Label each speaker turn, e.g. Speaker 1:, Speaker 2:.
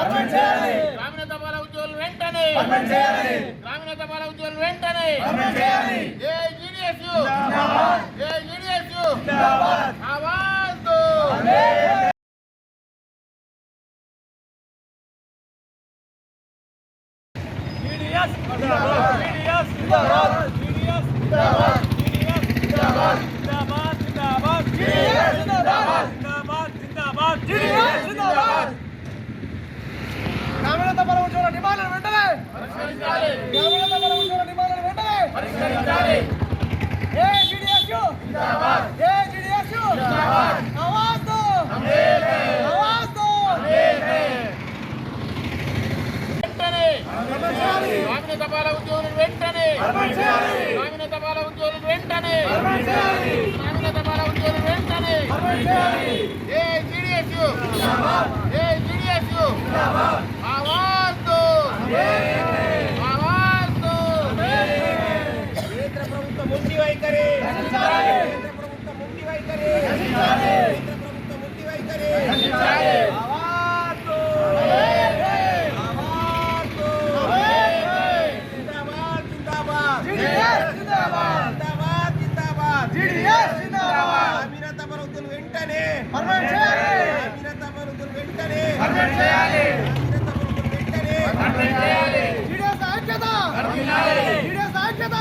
Speaker 1: గ్రామీణ తపాలా ఉద్యోగులు వెంటనే గ్రామీణ తపాలా ఉద్యోగులు వెంటనే ఏజీడీఎస్యు ఆవాజ్ దో
Speaker 2: గ్రామీణ తపాలా ఉద్యోగుల డిమాండ్లను వెంటనే గ్రామీణ తపాలా ఉద్యోగుల డిమాండ్లను వెంటనే ఏజీడీఎస్యు ఆవాజ్ దో ఆవాజ్ దో
Speaker 1: గ్రామీణ తపాలా ఉద్యోగులు వెంటనే గ్రామీణ తపాలా ఉద్యోగులు వెంటనే గ్రామీణ తపాలా ఉద్యోగులు వెంటనే ఏజీడీఎస్యు ఆవాజ్ దో ఆవాజ్ దో
Speaker 2: కేంద్ర ప్రభుత్వ మొండి వైఖరి కేంద్ర ప్రభుత్వ మొండి వైఖరి కేంద్ర ప్రభుత్వ మొండి వైఖరి ఆవాజ్ దో ఆవాజ్ దో జిందాబాద్ జీడీఎస్ జిందాబాద్ గ్రామీణ తపాలా ఉద్యోగులు వెంటనే గ్రామీణ తపాలా ఉద్యోగులు వెంటనే జీడీఎస్ ఐక్యత